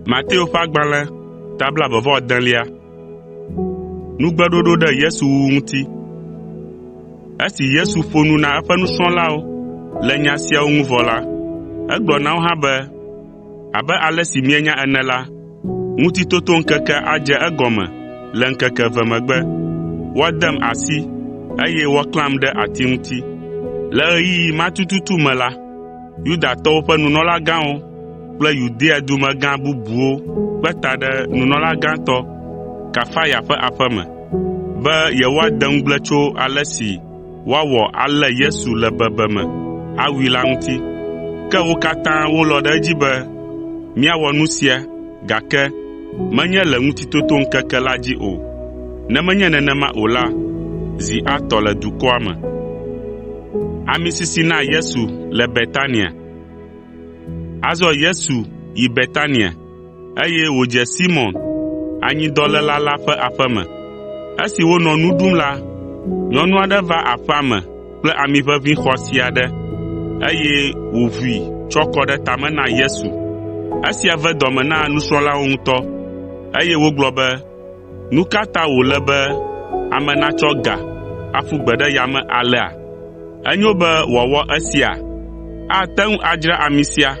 Mateo ƒe agbalẽ tabla 29. Nugbeɖoɖo ɖe Yesu wu ŋuti. Esi Yesu ƒo nu na eƒe nusrɔ̃lawo le nya siawo ŋu vɔ la, egblɔ na wo hã be, abe ale si mienya ene la, ŋutitotoŋkeke adze egɔme le ŋkeke eve megbe. Woadem asi, eye woaklãm ɖe ati ŋuti. Le ɣeyiɣi ma tututu me la, Yudatɔwo ƒe nunɔlagãwo kple Yudea dumegã bubuwo kpe ta ɖe nunɔlagãtɔ Kafaya ƒe aƒe me, be yewoade ŋugble tso ale si woawɔ alé Yesu le bebeme awui la ŋuti. Ke wo katã wolɔ̃ ɖe edzi be míawɔ nu sia, gake menye le ŋutitotoŋkeke la dzi o. Ne menye nenema o la, zi atɔ le dukɔa me. Ami sisi na Yesu le Betania. Azɔ Yesu yi Betania, eye wòdze Simɔn, anyidɔléla la ƒe aƒe me. Esi wonɔ nu ɖum la, nyɔnu aɖe va aƒea me kple ami ʋeʋĩ xɔasi aɖe, eye wòʋui tsɔ kɔ ɖe tame na Yesu. Esia ve dɔ me na nusrɔ̃lawo ŋutɔ, eye wogblɔ be, nu ka ta wòle be ame natsɔ ga aƒu gbe ɖe yame alea? Enyo be wòawɔ esia? Ate ŋu adzra ami sia,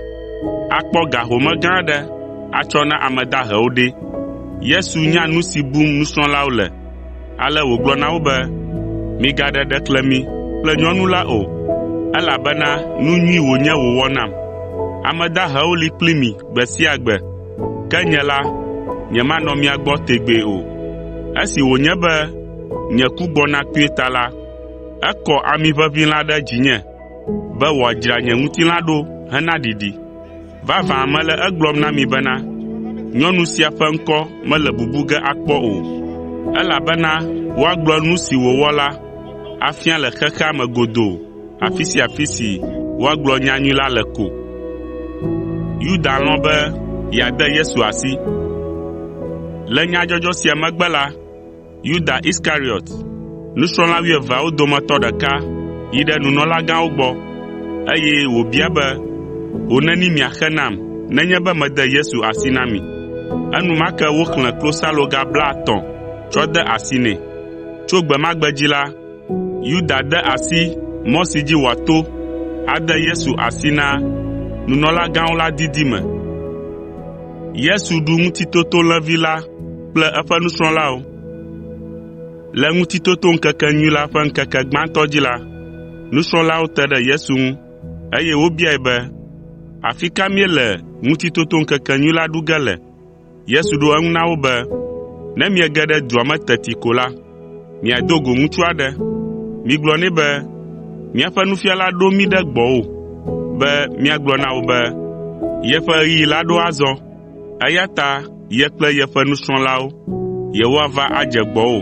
akpɔ ga home gã aɖe atsɔ na ame dahewo ɖe? Yesu nya nu si bum nusrɔ̃lawo le, ale wògblɔ na wo be, migaɖe ɖeklemi kple nyɔnu la o, elabena nu nyui wònye wòwɔ nam. Ame dahewo li kpli mi gbe sia gbe, ke nye la, nyemanɔ mia gbɔ tegbee o. Esi wònye be nye ku gbɔna kpuie ta la, ekɔ ami ʋeʋĩ la ɖe dzinye be wòadzra nye ŋutilã ɖo hena ɖiɖi. Vavã mele egblɔm na mi bena, nyɔnu sia ƒe ŋkɔ mele bubu ge akpɔ o, elabena woagblɔ nu si wòwɔ la afia le xexea me godoo, afi sia afi si woagblɔ nyanyui la le ko. Yuda lɔ̃ be yeade Yesu asi. Le nyadzɔdzɔ sia megbe la, Yuda Iskariot, nusrɔ̃la 12 dometɔ ɖeka, yi ɖe nunɔlagãwo gbɔ, eye wòbia be, ho neni miaxe nam nenye be mede Yesu asi na mi? Enumake woxlẽ klosaloga 50 tsɔ de asi nɛ. Tso gbe ma gbe dzi la, Yuda de asi mɔ si dzi wòato ade Yesu asi na nunɔlagãwo la didime. Yesu ɖu ŋutitotolẽvi la kple eƒe nusrɔ̃lawo. Le ŋutitotoŋkekenyui la ƒe ŋkeke gbãtɔ dzi la, nusrɔ̃lawo te ɖe Yesu ŋu, eye wobiae be, afi ka míele ŋutitotoŋkekenyui la ɖu ge le? Yesu ɖo eŋu na wo be, ne miege ɖe dua me teti ko la, miado go ŋutsu aɖe. Migblɔ nɛ be, míaƒe nufiala ɖo mí ɖe gbɔwò be míagblɔ na wo be, yeƒe ɣeyiɣi la ɖo azɔ, eya ta ye kple yeƒe nusrɔ̃lawo yewoava adze gbɔwò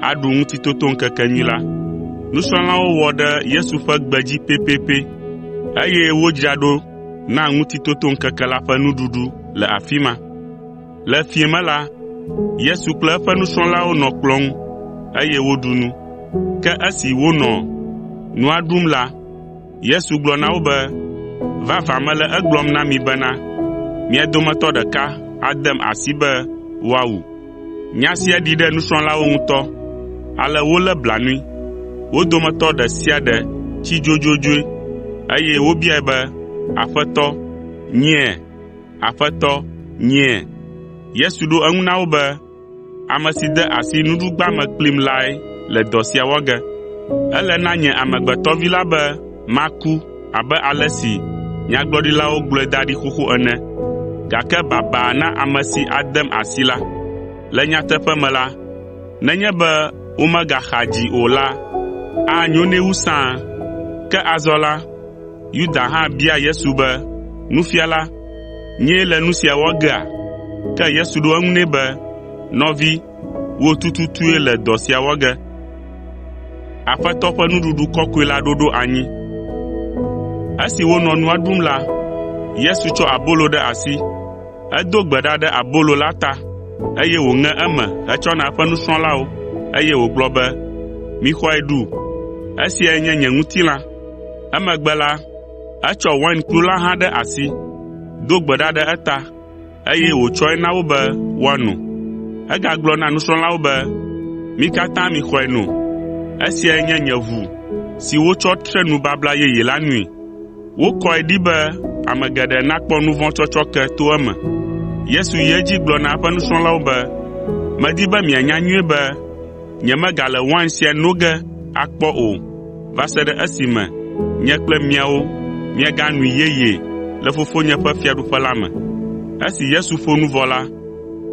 aɖu ŋutitotoŋkekenyui la. Nusrɔ̃lawo wɔ ɖe Yesu ƒe gbe dzi pɛpɛpɛ, eye wodzra ɖo na ŋutitotoŋkeke la ƒe nuɖuɖu le afi ma. Le fiẽ me la, Yesu kple eƒe nusrɔ̃lawo nɔ kplɔ̃ ŋu, eye woɖu nu. Ke esi wonɔ nua ɖum la, Yesu gblɔ na wo be, vavã mele egblɔm na mi bena, mia dometɔ ɖeka adem asi be woawu. Nya sia ɖi ɖe nusrɔ̃lawo ŋutɔ, ale wolé blanui. Wo dometɔ ɖe sia ɖe tsi dzodzodzoe, eye wobiae be, Aƒetɔ, nyea? Aƒetɔ, nyea? Yesu ɖo eŋu na wo be, ame si de asi nuɖugba me kplim lae le dɔ sia wɔ ge. Ele na nye Amegbetɔ Vi la be maku abe ale si nyagblɔɖilawo gblɔe da ɖi xoxo ene, gake baba na ame si adem asi la. Le nyateƒe me la, nenye be womegaxa dzi o la, anyo nɛ wu sãa. Ke azɔ la, Yuda hã bia Yesu be, Nufiala, nyee le nu sia wɔ gea? Ke Yesu ɖo eŋu nɛ be, nɔvi, wò tututue le dɔ sia wɔ ge. Aƒetɔ ƒe nuɖuɖu kɔkɔe la ɖoɖo anyi. Esi wonɔ nua ɖum la, Yesu tsɔ abolo ɖe asi. Edo gbe ɖa ɖe abolo la ta, eye wòŋe eme hetsɔ na eƒe nusrɔ̃lawo, eye wògblɔ be, mixɔe ɖu, esiae nye nye ŋutilã. Emegbe la, etsɔ wainkplu la hã ɖe asi, do gbe ɖa ɖe eta, eye wòtsɔe na wo be woano. Egagblɔ na nusrɔ̃lawo be, mi katã mixɔe no. Esiae nye nye ʋu si wotsɔ tre nubabla yeye la nui. Wokɔe ɖi be ame geɖe nakpɔ nu vɔ̃ tsɔtsɔke to eme. Yesu yi edzi gblɔ na eƒe nusrɔ̃lawo be, medi be mianya nyuie be nyemegale wain sia no ge akpɔ o, va se ɖe esime nye kple miawo mieganui yeye le Fofonye ƒe fiaɖuƒe la me. Esi Yesu ƒo nu vɔ la,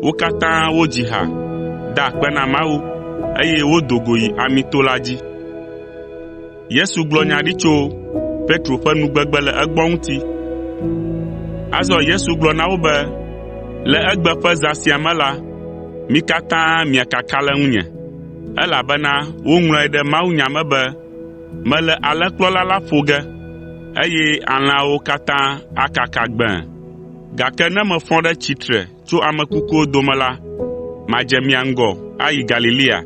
wo katã wodzi ha, da akpe na Mawu, eye wodo go yi Amito la dzi. Yesu gblɔ nya ɖi tso Petro ƒe nugbegbe le egbɔ ŋuti. Azɔ Yesu gblɔ na wo be, le egbe ƒe zã sia me la, mi katã miakaka le ŋunye, elabena woŋlɔe ɖe mawunya me be, mele alẽkplɔla la ƒo ge, eye alẽawo katã akaka gbẽe. Gake ne mefɔ ɖe tsitre tso ame kukuwo dome la, madze mia ŋgɔ ayi Galilea,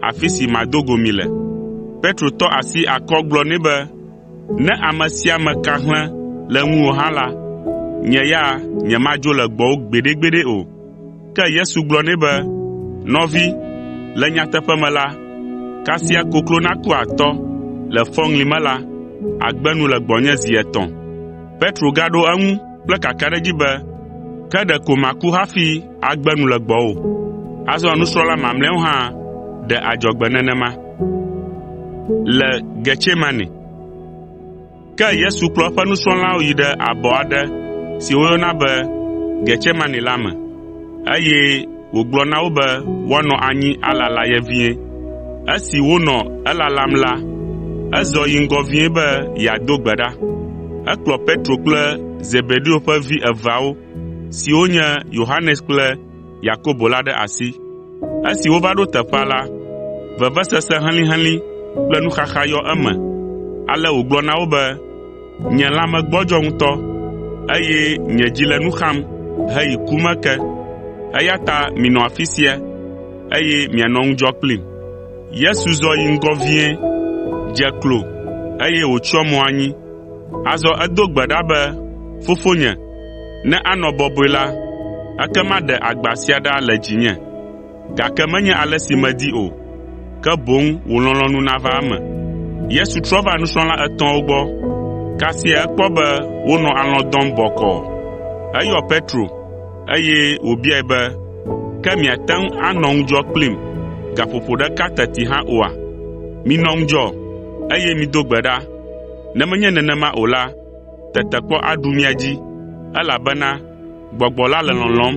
afi si mado go mi le. Petro tɔ asi akɔ gblɔ nɛ be, ne ame sia ame ka hlẽ le ŋuwò hã la, nye ya nyemadzo le gbɔwò gbeɖegbeɖe o. Ke Yesu gblɔ nɛ be, nɔvi, le nyateƒe me la, kasia koklo naku atɔ le fɔŋli me la, agbe nu le gbɔnye zi 3. Petro gaɖo eŋu kple kakaɖedzi be, ke ɖeko maku hafi agbe nu le gbɔwò. Azɔ nusrɔ̃la mamlɛawo hã ɖe adzɔgbe nenema. Le Getsemane. Ke Yesu kplɔ eƒe nusrɔ̃lawo yi ɖe abɔ aɖe si woyɔna be Getsemane la me, eye wògblɔ na wo be woanɔ anyi alala ye vie. Esi wonɔ elalam la, ezɔ yi ŋgɔ vie be yeado gbe ɖa. Ekplɔ Petro kple Zebedeo ƒe vi eveawo siwo nye Yohanes kple Yakobo la ɖe asi. Esi wova ɖo teƒea la, vevesese helĩhelĩ kple nuxaxa yɔ eme. Ale wògblɔ na wo be, nye lãme gbɔdzɔ ŋutɔ, eye nye dzi le nu xam heyi ku me ke, eya ta minɔ afi sia, eye mianɔ ŋudzɔ kplim. Yesu zɔ yi ŋgɔ vie, dze klo, eye wòtsyɔ mo anyi. Azɔ edo gbe ɖa be, Fofonye, ne anɔ bɔbɔe la, ekema ɖe agba sia ɖa le dzinye, gake menye ale si medi o, ke boŋ wò lɔlɔ̃nu nava eme. Yesu trɔ va nusrɔ̃la 3 gbɔ, kasia ekpɔ be wonɔ alɔ̃ dɔm bɔkɔɔ. Eyɔ Petro, eye wòbiae be, ke miate ŋu anɔ ŋudzɔ kplim gaƒoƒo ɖeka teti hã oa? Minɔ ŋudzɔ, eye mido gbe ɖa. Ne menye nenema o la, tetekpɔ aɖu mia dzi, elabena gbɔgbɔ la le lɔlɔ̃m,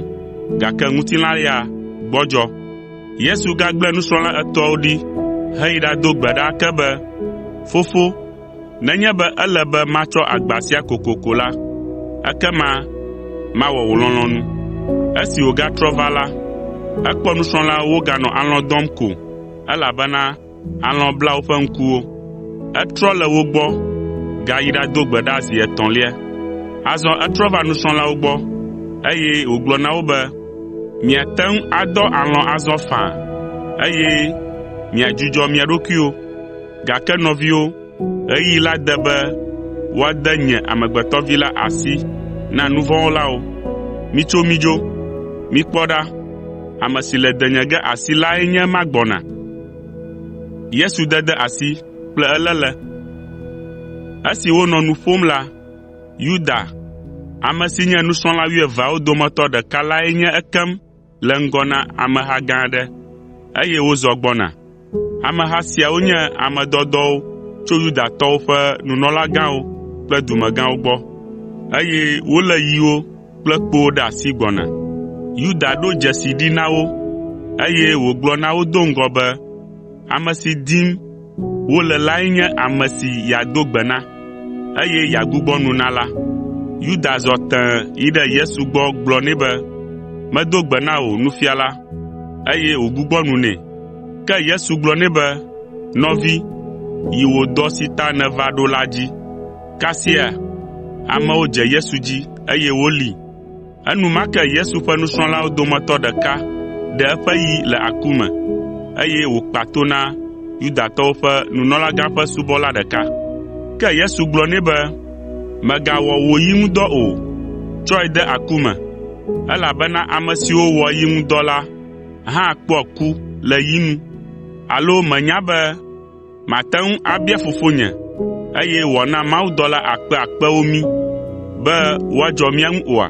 gake ŋutilã ya gbɔdzɔ. Yesu gagblẽ nusrɔ̃la 3 ɖi heyi ɖado gbe ɖa ke be, Fofo, nenye be ele be matsɔ agba sia kokoko la, ekema mawɔ wò lɔlɔ̃nu. Esi wògatrɔ va la, ekpɔ nusrɔ̃lawo woganɔ alɔ̃ dɔm ko, elabena alɔ̃ bla woƒe ŋkuwo. Etrɔ le wo gbɔ, gayi ɖado gbe ɖa zi 3lia. Azɔ etrɔ va nusrɔ̃lawo gbɔ, eye wògblɔ na wo be, miate ŋu adɔ alɔ̃ azɔ faa, eye miadzudzɔ mia ɖokuiwo, gake nɔviwo, ɣeyiɣi la de be woade nye Amegbetɔ Vi la asi na nu vɔ̃ wɔlawo. Mitso midzo, mikpɔ ɖa, ame si le denye ge asi lae nye ema gbɔna. Yesu dede asi kple eléle. Esi wonɔ nu ƒom la, Yuda, ame si nye nusrɔ̃la 12 dometɔ ɖeka lae nye ekem le ŋgɔ na ameha gã aɖe, eye wozɔ gbɔna. Ameha siawo nye ame dɔdɔwo tso Yudatɔwo ƒe nunɔlagãwo kple dumegãwo gbɔ, eye wolé yiwo kple kpowo ɖe asi gbɔna. Yuda ɖo dzesi ɖi na wo, eye wògblɔ na wo do ŋgɔ be, ame si dim wole lae nye ame si yeado gbe na, eye yeagbugbɔ nu na la. Yuda zɔ tẽe yi ɖe Yesu gbɔ gblɔ nɛ be, medo gbe na wò, Nufiala, eye wògbugbɔ nu nɛ. Ke Yesu gblɔ nɛ be, nɔvi, yi wò dɔ si ta nèva ɖo la dzi. Kasia amewo dze Yesu dzi, eye wolée. Enumake Yesu ƒe nusrɔ̃lawo dometɔ ɖeka ɖe eƒe yi le aku me, eye wòkpa to na Yudatɔwo ƒe nunɔlagã ƒe subɔla ɖeka. Ke Yesu gblɔ nɛ be, mègawɔ wò yi ŋu dɔ o, tsɔe de aku me, elabena ame siwo wɔ yi ŋu dɔ la hã kpɔ ku le yi nu. Alo menya be mate ŋu abia Fofonye, eye wòana mawudɔla akpe akpewo mí be woadzɔ mía ŋu oa?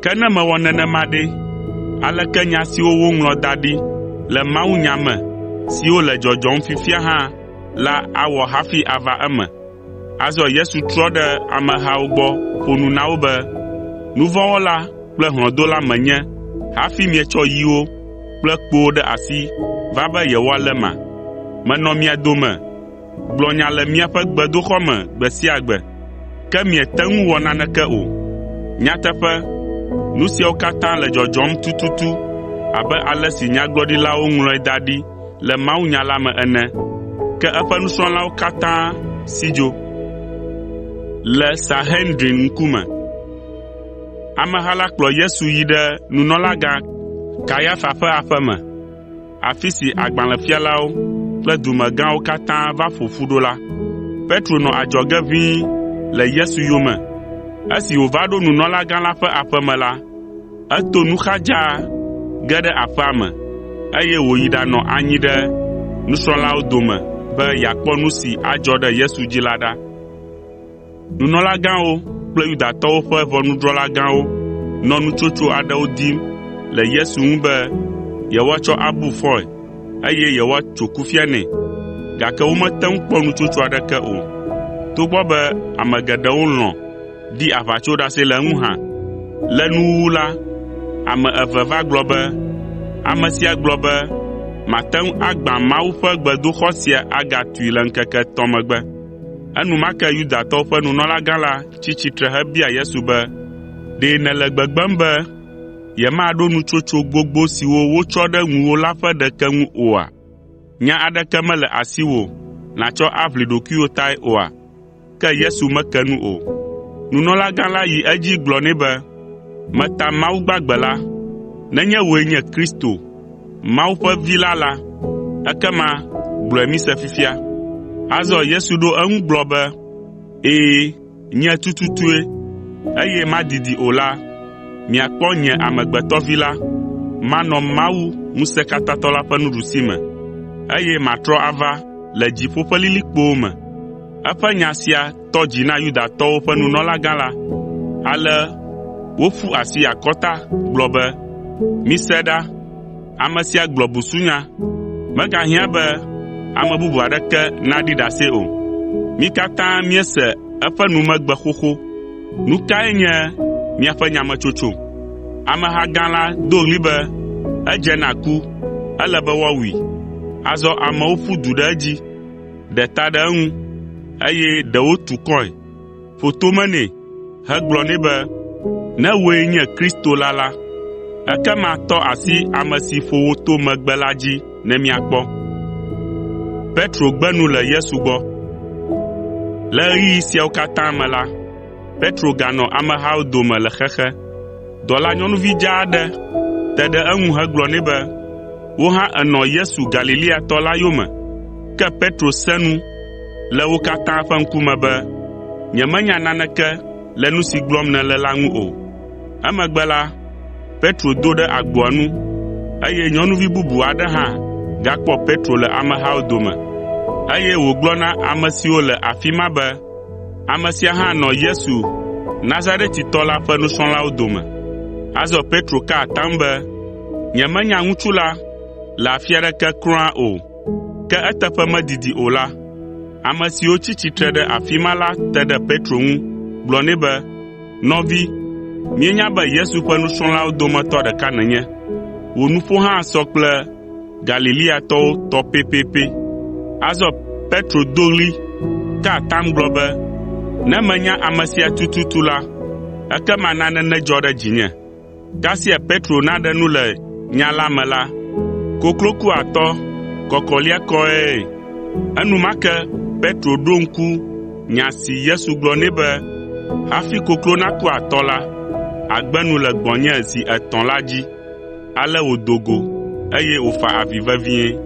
Ke ne mewɔ nenema ɖe, aleke nya siwo woŋlɔ da ɖi le mawunya me siwo le dzɔdzɔm fifia hã la awɔ hafi ava eme? Azɔ Yesu trɔ ɖe amehawo gbɔ ƒo nu na wo be, nu vɔ̃ wɔla kple hlɔ̃dola menye hafi mietsɔ yiwo kple kpowo ɖe asi va be yewoaléma. Menɔ mia dome, gblɔ nya le miaƒe gbedoxɔ me gbe sia gbe, ke miete ŋu wɔ naneke o. Nyateƒe, nu siawo katã le dzɔdzɔm tututu abe ale si nyagblɔɖilawo ŋlɔe da ɖi le mawunya la me ene, ke eƒe nusrɔ̃lawo katã si dzo. Le Sanhedrin ŋkume, ameha la kplɔ Yesu yi ɖe nunɔlagã Kayafa ƒe aƒe me, afi si agbalẽfialawo kple dumegãwo katã va ƒo ƒu ɖo la. Petro nɔ adzɔge ʋĩi le Yesu yome. Esi wòva ɖo nunɔlagã la ƒe aƒe me la, eto nuxa dzaa ge ɖe aƒea me, eye wòyi ɖanɔ anyi ɖe nusrɔ̃lawo dome be yeakpɔ nu si adzɔ ɖe Yesu dzi la ɖa. Nunɔlagãwo kple Yudatɔwo ƒe ʋɔnudrɔ̃lagãwo nɔ nutsotso aɖewo dim le Yesu ŋu be yewoatsɔ abu fɔe, eye yewoatso kufia nɛ, gake womete ŋu kpɔ nutsotso aɖeke o. Togbɔ be ame geɖewo lɔ̃ ɖi aʋatsoɖase le eŋu hã. Le nuwuwu la, ame eve va gblɔ be, ame sia gblɔ be mate ŋu agbã Mawu ƒe gbedoxɔ sia agatui le ŋkeke etɔ̃ megbe. Enumake Yudatɔwo ƒe nunɔlagã la tsi tsitre hebia Yesu be, ɖe nèle gbegbem be yemaɖo nutsotso gbogbo siwo wotsɔ ɖe ŋuwò la ƒe ɖeke ŋu oa? Nya aɖeke mele asiwò nàtsɔ aʋli ɖokuiwò tae oa? Ke Yesu meke nu o. Nunɔlagã la yi edzi gblɔ nɛ be, meta Mawu gbagbe la, nenye wòe nye Kristo, Mawu ƒe Vi la, ekema gblɔe mise fifia. Azɔ Yesu ɖo eŋu gblɔ be, ɛ̃, nye tututue, eye madidi o la, miakpɔ nye Amegbetɔ Vi la, manɔ Mawu Ŋusẽkatãtɔ la ƒe nuɖusime, eye matrɔ ava le dziƒo ƒe lilikpowo me. Eƒe nya sia tɔ dzi na Yudatɔwo ƒe nunɔlagã la, ale woƒu asi akɔta gblɔ be, mise ɖa, ame sia gblɔ busunya, megahiã be ame bubu aɖeke naɖi ɖase o. Mí katã míese eƒe numegbe xoxo. Nu kae nye miaƒe nyametsotso? Ameha gã la do ɣli be edze na ku, ele be woawui. Azɔ amewo ƒu du ɖe edzi, ɖe ta ɖe eŋu, eye ɖewo tu kɔe, ƒo tome nɛ hegblɔ nɛ be, ne wòe nye Kristo la, ekema tɔ asi ame si ƒo wò to megbe la dzi ne miakpɔ. Petro gbe nu le Yesu gbɔ. Le ɣeyiɣi siawo katã me la, Petro ganɔ amehawo dome le xexe. Dɔlanyɔnuvi dzaa aɖe te ɖe eŋu hegblɔ nɛ be, wò hã ènɔ Yesu Galileatɔ la yome. Ke Petro sẽ nu le wo katã ƒe ŋkume be nyemenya naneke le nu si gblɔm nèle la ŋu o. Emegbe la, Petro do ɖe agboa nu, eye nyɔnuvi bubu aɖe hã gakpɔ Petro le amehawo dome, eye wògblɔ na ame siwo le afi ma be, ame sia hã nɔ Yesu Nazaretitɔ la ƒe nusrɔ̃lawo dome. Azɔ Petro ka atam be, nyemenya ŋutsu la le afi aɖeke kura o. Ke eteƒe medidi o la, ame siwo tsi tsitre ɖe afi ma la te ɖe Petro ŋu gblɔ nɛ be, nɔvi, míenya be Yesu ƒe nusrɔ̃lawo dometɔ ɖeka nènye. Wò nuƒo hã sɔ kple Galileatɔwo tɔ pɛpɛpɛ. Azɔ Petro do ɣli ka atam gblɔ be, ne menya ame sia tututu la, ekema nane nedzɔ ɖe dzinye. Kasia Petro naɖe nu le nya la me la, koklo ku atɔ, kɔkɔlia kɔe. Enumake Petro ɖo ŋku nya si Yesu gblɔ nɛ be, hafi koklo naku atɔ la, agbe nu le gbɔnye zi 3 la dzi. Ale wòdo go, eye wòfa avi vevie.